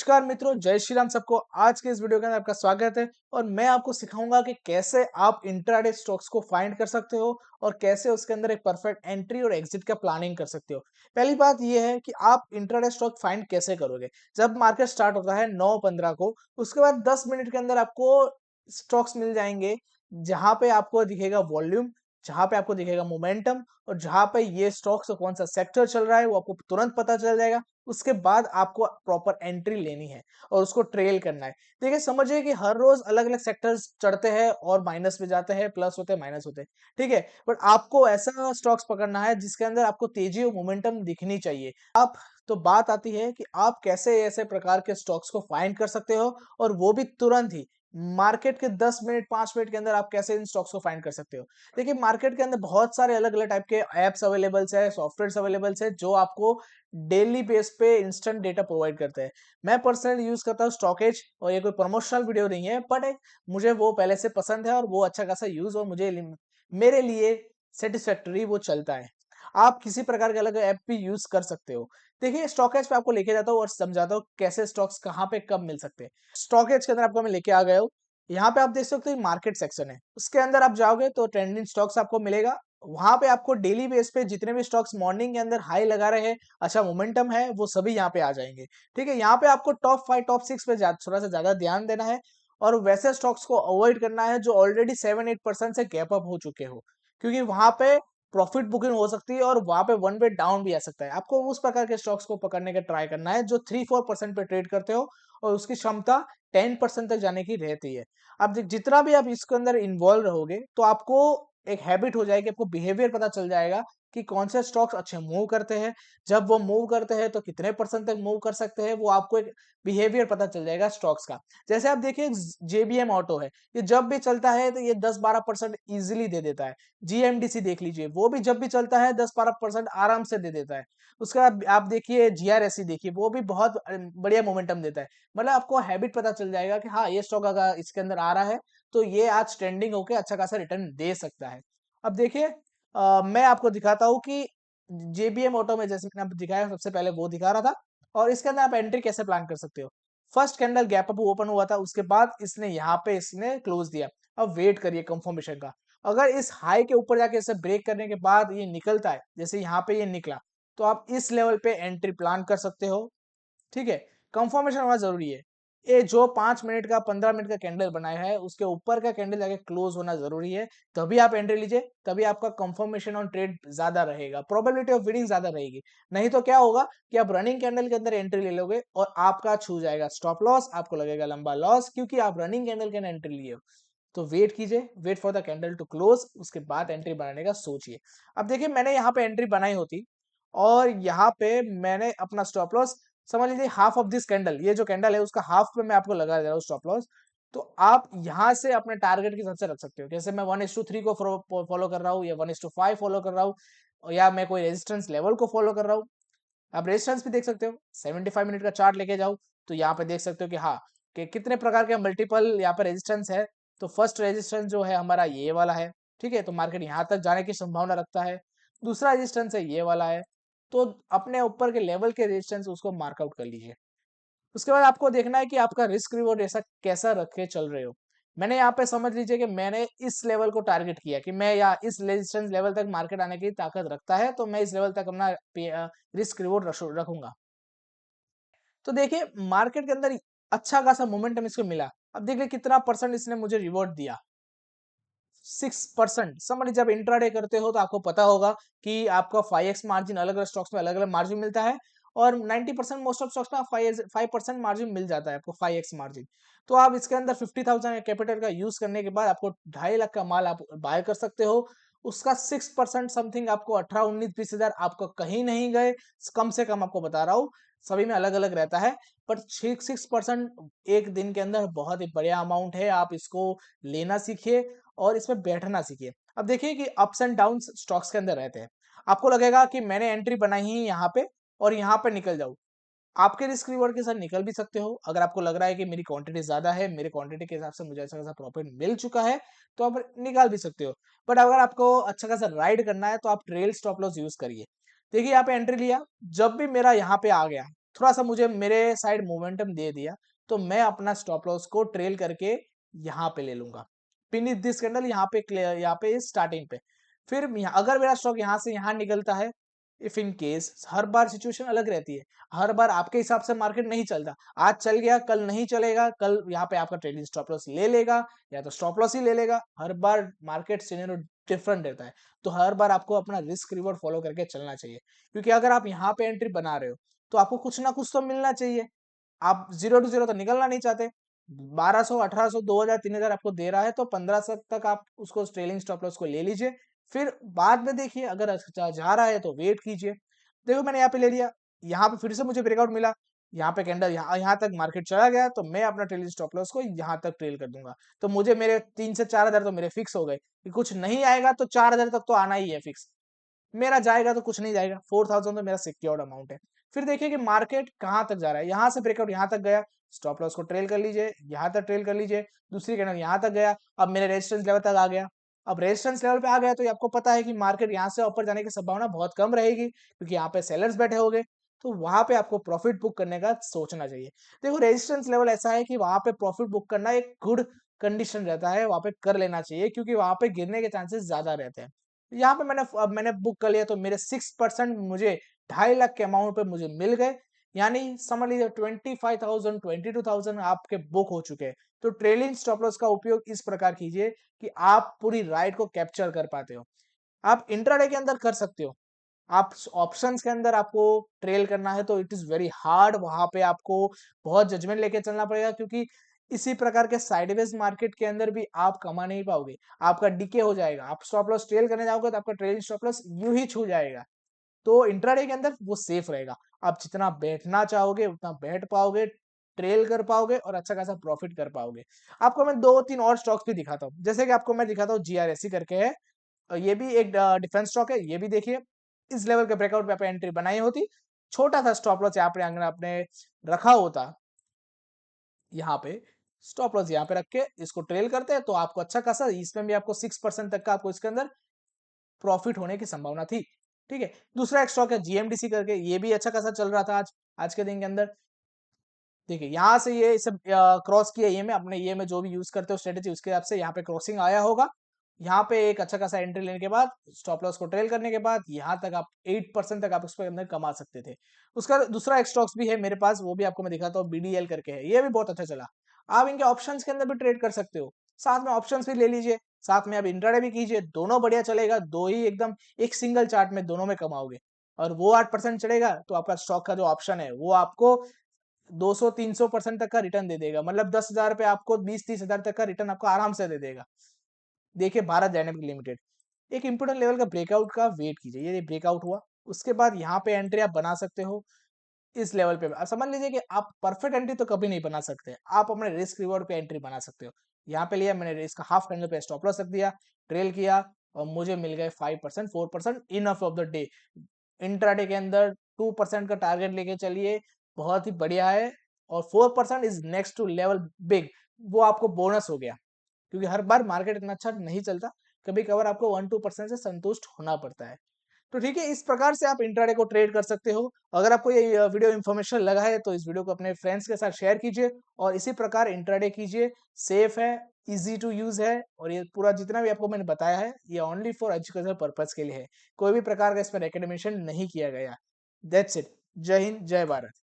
नमस्कार मित्रों, जय श्री राम सबको। आज के इस वीडियो के अंदर आपका स्वागत है और मैं आपको सिखाऊंगा कि कैसे आप इंट्राडे स्टॉक्स को फाइंड कर सकते हो और कैसे उसके अंदर एक परफेक्ट एंट्री और एग्जिट का प्लानिंग कर सकते हो। पहली बात यह है कि आप इंट्राडे स्टॉक फाइंड कैसे करोगे। जब मार्केट स्टार्ट होता है 9:15 को, उसके बाद 10 मिनट के अंदर आपको स्टॉक्स मिल जाएंगे जहां पे आपको दिखेगा वॉल्यूम, जहां पे आपको दिखेगा मोमेंटम और जहां पे ये स्टॉक्स कौन सा सेक्टर चल रहा है वो आपको तुरंत पता चल जाएगा। उसके बाद आपको प्रॉपर एंट्री लेनी है और उसको ट्रेल करना है। देखिए, समझिए कि हर रोज अलग अलग सेक्टर्स चढ़ते हैं और माइनस में जाते हैं, प्लस होते हैं, माइनस होते हैं। ठीक है, बट आपको ऐसा स्टॉक्स पकड़ना है जिसके अंदर आपको तेजी और मोमेंटम दिखनी चाहिए। आप तो बात आती है कि आप कैसे ऐसे प्रकार के स्टॉक्स को फाइंड कर सकते हो और वो भी तुरंत ही। मार्केट के 10 मिनट 5 मिनट के अंदर आप कैसे इन स्टॉक्स को फाइंड कर सकते हो। देखिए, मार्केट के अंदर बहुत सारे अलग अलग टाइप के एप्स अवेलेबल्स है, सॉफ्टवेयर अवेलेबल्स है जो आपको डेली बेस पे इंस्टेंट डेटा प्रोवाइड करते हैं। मैं पर्सनली यूज करता हूँ स्टॉकेज और ये कोई प्रमोशनल वीडियो नहीं है, बट मुझे वो पहले से पसंद है और वो अच्छा खासा यूज और मुझे मेरे लिए सेटिस्फैक्टरी वो चलता है। आप किसी प्रकार के अलग ऐप भी यूज कर सकते हो। देखिए, स्टॉकेज पे आपको लेके जाता हूँ और समझाता हूँ कैसे स्टॉक्स कहाँ पे कब मिल सकते हैं। स्टॉकेज के अंदर आपको मैं लेके आ गया हूँ। यहाँ पे आप देख सकते हो मार्केट सेक्शन है, उसके अंदर आप जाओगे तो ट्रेंडिंग स्टॉक्स आपको मिलेगा। वहां पे आपको डेली बेस पे जितने भी स्टॉक्स मॉर्निंग के अंदर हाई लगा रहे हैं, अच्छा मोमेंटम है, वो सभी यहाँ पे आ जाएंगे। ठीक है, यहाँ पे आपको टॉप 5 टॉप 6 पे थोड़ा सा ज्यादा ध्यान देना है और वैसे स्टॉक्स को अवॉइड करना है जो ऑलरेडी 7-8% से गैप अप हो चुके हो, क्योंकि वहां पे प्रॉफिट बुकिंग हो सकती है और वहां पे वन वे डाउन भी आ सकता है। आपको उस प्रकार के स्टॉक्स को पकड़ने का ट्राई करना है जो 3-4% पे ट्रेड करते हो और उसकी क्षमता 10% तक जाने की रहती है। अब जितना भी आप इसके अंदर इन्वॉल्व रहोगे तो आपको एक हैबिट हो जाएगी, आपको बिहेवियर पता चल जाएगा कि कौन से स्टॉक्स अच्छे मूव करते हैं। जब वो मूव करते हैं तो कितने परसेंट तक मूव कर सकते हैं, वो आपको एक बिहेवियर पता चल जाएगा स्टॉक्स का। जैसे आप देखिए, जेबीएम ऑटो है, ये जब भी चलता है तो ये 10-12% इजीली दे देता है। जीएमडीसी देख लीजिए, वो भी जब भी चलता है 10-12% आराम से दे देता है। उसका आप देखिए जीआरएससी देखिए, वो भी बहुत बढ़िया मोमेंटम देता है। मतलब आपको हैबिट पता चल जाएगा कि हाँ, ये स्टॉक अगर इसके अंदर आ रहा है तो ये आज ट्रेंडिंग होके अच्छा खासा रिटर्न दे सकता है। अब देखिए, मैं आपको दिखाता हूँ कि जेबीएम ऑटो में जैसे मैंने आपको दिखाया, सबसे पहले वो दिखा रहा था और इसके अंदर आप एंट्री कैसे प्लान कर सकते हो। First candle gap up open हुआ था, उसके बाद इसने यहाँ पे इसने क्लोज दिया। अब वेट करिए कंफर्मेशन का। अगर इस हाई के ऊपर जाके इसे ब्रेक करने के बाद ये निकलता है, जैसे यहाँ पे ये निकला, तो आप इस लेवल पे एंट्री प्लान कर सकते हो। ठीक है, कंफर्मेशन होना जरूरी है। ये जो 5 मिनट का 15 मिनट का कैंडल बनाया है उसके ऊपर का कैंडल जाके क्लोज होना जरूरी है, तभी आप एंट्री लीजिए, तभी आपका कंफर्मेशन ऑन ट्रेड ज्यादा रहेगा, प्रोबेबिलिटी ऑफ विनिंग ज्यादा रहेगी। नहीं तो क्या होगा कि आप रनिंग कैंडल के अंदर एंट्री ले लोगे और आपका छू जाएगा स्टॉप लॉस, आपको लगेगा लंबा लॉस, क्योंकि आप रनिंग कैंडल के अंदर एंट्री लिए हो। तो वेट कीजिए, wait for the candle to close, उसके बाद एंट्री बनाने का सोचिए। अब देखिए, मैंने यहाँ पे एंट्री बनाई होती और यहाँ पे मैंने अपना स्टॉप लॉस, समझ लीजिए हाफ ऑफ दिस कैंडल, ये जो कैंडल है उसका हाफ पे मैं आपको लगा दे रहा हूँ स्टॉप लॉस। तो आप यहाँ से अपने टारगेट के हिसाब से रख सकते हो। जैसे मैं 1:3 को फॉलो कर रहा हूँ या 1:5 फॉलो कर रहा हूँ, या मैं कोई रेजिस्टेंस लेवल को फॉलो कर रहा हूँ। आप रेजिस्टेंस भी देख सकते हो, 75 मिनट का चार्ट लेके जाओ तो यहाँ पे देख सकते हो कि हाँ, कि कितने प्रकार के मल्टीपल यहाँ पे रेजिस्टेंस है। तो फर्स्ट रेजिस्टेंस जो है हमारा ये वाला है। ठीक है, तो मार्केट यहाँ तक जाने की संभावना रखता है। दूसरा रेजिस्टेंस है ये वाला है। तो अपने ऊपर के लेवल के रेजिस्टेंस उसको मार्कआउट कर लीजिए। उसके बाद आपको देखना है कि आपका रिस्क रिवॉर्ड ऐसा कैसा रख के चल रहे हो। मैंने यहाँ पे समझ लीजिए कि मैंने इस लेवल को टारगेट किया कि मैं या इस रेजिस्टेंस लेवल तक मार्केट आने की ताकत रखता है, तो मैं इस लेवल तक अपना रिस्क रिवॉर्ड रखूंगा। तो देखिए, मार्केट के अंदर अच्छा खासा मोमेंटम इसको मिला। अब देखिए कितना परसेंट इसने मुझे रिवॉर्ड दिया, 6%। समझ लीजिए, जब इंट्राडे करते हो तो आपको पता होगा कि आपका 5x मार्जिन अलग अलग स्टॉक्स में अलग अलग मार्जिन मिलता है और 90% मोस्ट ऑफ स्टॉक्स में 5% मार्जिन मिल जाता है आपको, 5x मार्जिन। तो आप इसके अंदर 50,000 कैपिटल का यूज करने के बाद आपको 2.5 लाख का माल आप बाय कर सकते हो। उसका 6% समथिंग आपको 18-19-20 हजार आपको कहीं नहीं गए, कम से कम आपको बता रहा हूँ, सभी में अलग अलग रहता है। पर 6% एक दिन के अंदर बहुत ही बढ़िया अमाउंट है। आप इसको लेना सीखिए और इसमें बैठना सीखिए। अब देखिए कि अप्स एंड डाउन्स स्टॉक्स के अंदर रहते हैं। आपको लगेगा कि मैंने एंट्री बनाई ही यहाँ पे और यहाँ पे निकल जाऊं। आपके रिस्क रिवॉर्ड के साथ निकल भी सकते हो। अगर आपको लग रहा है कि मेरी क्वांटिटी ज्यादा है, मेरे क्वांटिटी के हिसाब से मुझे अच्छा खासा प्रॉफिट मिल चुका है, तो आप निकाल भी सकते हो। बट अगर आपको अच्छा खासा राइड करना है तो आप ट्रेल स्टॉप लॉस यूज करिए। देखिए, यहाँ पे एंट्री लिया, जब भी मेरा यहाँ पे आ गया थोड़ा सा मुझे मेरे साइड मोमेंटम दे दिया, तो मैं अपना स्टॉप लॉस को ट्रेल करके यहाँ पे ले लूंगा। पिन दिस कैंडल यहाँ पे क्लियर, यहाँ पे स्टार्टिंग पे। फिर अगर मेरा स्टॉक यहाँ से यहाँ निकलता है, if in case, her bar situation अलग रहती है, हर बार आपके हिसाब से मार्केट नहीं चलता। आज चल गया, कल नहीं चलेगा, कल यहाँ पे आपका ट्रेडिंग स्टॉप लॉस ले लेगा या तो स्टॉप लॉस ही ले लेगा। हर बार मार्केट सिनेरियो डिफरेंट रहता है, तो हर बार आपको अपना रिस्क रिवॉर्ड फॉलो करके चलना चाहिए। क्योंकि अगर आप यहाँ पे एंट्री बना रहे हो तो आपको कुछ ना कुछ तो मिलना चाहिए। आप 0 टू 0 तो निकलना नहीं चाहते। 1200, 1800, 2000, 3000 आपको दे रहा है, तो 1500 तक आप उसको ट्रेलिंग स्टॉप लॉस को ले लीजिए। फिर बाद में देखिए, अगर अच्छा जा रहा है तो वेट कीजिए। देखो मैंने यहाँ पे ले लिया, यहाँ पे फिर से मुझे ब्रेकआउट मिला, यहाँ पे कैंडल यहाँ तक मार्केट चला गया, तो मैं अपना ट्रेलिंग स्टॉप लॉस को यहाँ तक ट्रेल कर दूंगा। तो मुझे मेरे 3 से 4000 तो मेरे फिक्स हो गए कि कुछ नहीं आएगा तो 4000 तक तो आना ही है फिक्स। मेरा जाएगा तो कुछ नहीं जाएगा, 4000 तो मेरा सिक्योर्ड अमाउंट है। फिर देखिए कि मार्केट कहाँ तक जा रहा है, यहाँ से ब्रेकआउट यहाँ तक गया, स्टॉप लॉस को ट्रेल कर लीजिए, यहाँ तक ट्रेल कर लीजिए। दूसरी कैंडल यहाँ तक गया, अब मेरे रेजिस्टेंस लेवल तक आ गया। अब रेजिस्टेंस लेवल पे आ गया तो ये आपको पता है कि मार्केट यहाँ से ऊपर जाने की संभावना बहुत कम रहेगी, क्योंकि यहाँ पे सेलर्स बैठे होंगे। तो वहां पे आपको प्रॉफिट बुक करने का सोचना चाहिए। देखो रेजिस्टेंस लेवल ऐसा है कि वहां पे प्रॉफिट बुक करना एक गुड कंडीशन रहता है, वहां पे कर लेना चाहिए, क्योंकि वहां पे गिरने के चांसेस ज्यादा रहते हैं। यहाँ पे मैंने बुक कर लिया, तो मेरे 6% मुझे 2.5 लाख के अमाउंट पे मुझे मिल गए। यानी समझ लीजिए 25,000, 22,000 आपके बुक हो चुके हैं। तो ट्रेलिंग स्टॉप लॉस का उपयोग इस प्रकार कीजिए कि आप पूरी राइड को कैप्चर कर पाते हो। आप इंट्राडे के अंदर कर सकते हो। आप ऑप्शंस के अंदर आपको ट्रेल करना है तो इट इज वेरी हार्ड, वहां पे आपको बहुत जजमेंट लेके चलना पड़ेगा, क्योंकि इसी प्रकार के साइडवेज मार्केट के अंदर भी आप कमा नहीं पाओगे, आपका डीके हो जाएगा। आप स्टॉप लॉस ट्रेल करने जाओगे तो आपका ट्रेलिंग स्टॉप लॉस यूं ही छू जाएगा। तो इंट्राडे के अंदर वो सेफ रहेगा। आप जितना बैठना चाहोगे उतना बैठ पाओगे, ट्रेल कर पाओगे और अच्छा खासा प्रॉफिट कर पाओगे। आपको मैं 2-3 और स्टॉक्स भी दिखाता हूँ, जैसे कि आपको मैं दिखाता हूँ जीआरएससी करके है, और ये भी एक डिफेंस स्टॉक है। ये भी देखिए, इस लेवल के ब्रेकआउट पे आप एंट्री बनाई होती, छोटा सा स्टॉप लॉस यहाँ पे अगर आपने रखा होता, यहाँ पे स्टॉप लॉस यहाँ पे रख के इसको ट्रेल करते हैं, तो आपको अच्छा खासा, इसमें भी आपको 6% तक का आपको इसके अंदर प्रॉफिट होने की संभावना थी। ठीक है। दूसरा एक स्टॉक है जीएमडीसी करके, ये भी अच्छा खासा चल रहा था आज आज के दिन के अंदर। देखिए यहाँ से ये सब क्रॉस किया, ये में अपने ये में जो भी यूज करते हो स्ट्रेटेजी, उसके हिसाब से यहाँ पे क्रॉसिंग आया होगा। यहाँ पे एक अच्छा खासा एंट्री लेने के बाद, स्टॉप लॉस को ट्रेल करने के बाद, यहाँ तक आप 8% तक आप उसके अंदर कमा सकते थे। उसका दूसरा एक स्टॉक्स भी है मेरे पास, वो भी आपको मैं दिखाता हूँ, बीडीएल करके है, ये भी बहुत अच्छा चला। आप इनके ऑप्शंस के अंदर भी ट्रेड कर सकते हो, साथ में ऑप्शंस भी ले लीजिए, साथ में आप इंट्राडे भी कीजिए, दोनों बढ़िया चलेगा। दो ही एकदम एक सिंगल चार्ट में दोनों में कमाओगे। और वो 8% चढ़ेगा तो आपका स्टॉक का जो ऑप्शन है वो आपको 200-300% तक का रिटर्न दे देगा। मतलब 10,000 पे आपको 20-30 हजार तक का रिटर्न आपको आराम से दे देगा। देखिए भारत डायनेमिक लिमिटेड, एक इंपोर्टेंट लेवल का ब्रेकआउट का वेट कीजिए, ये ब्रेकआउट हुआ, उसके बाद यहाँ पे एंट्री आप बना सकते हो। इस लेवल पे आप समझ लीजिए कि आप परफेक्ट एंट्री तो कभी नहीं बना सकते, आप अपने रिस्क रिवॉर्ड पे एंट्री बना सकते हो। यहाँ पे लिया मैंने, इसका हाफ कैंडल पे स्टॉप लॉस रख दिया, ट्रेल किया, और मुझे मिल गए 5%, 4% enough of the day. Intraday के अंदर 2% का टारगेट लेके चलिए, बहुत ही बढ़िया है। और 4% is next to level big, वो आपको बोनस हो गया, क्योंकि हर बार मार्केट इतना अच्छा नहीं चलता, कभी कभार आपको 1-2% से संतुष्ट होना पड़ता है। तो ठीक है, इस प्रकार से आप इंट्राडे को ट्रेड कर सकते हो। अगर आपको ये वीडियो इन्फॉर्मेशन लगा है तो इस वीडियो को अपने फ्रेंड्स के साथ शेयर कीजिए, और इसी प्रकार इंट्राडे कीजिए। सेफ है, इजी टू यूज है, और ये पूरा जितना भी आपको मैंने बताया है ये ओनली फॉर एजुकेशनल पर्पज के लिए है, कोई भी प्रकार का इसमें रिकमेंडेशन नहीं किया गया। That's it. जय हिंद, जय भारत।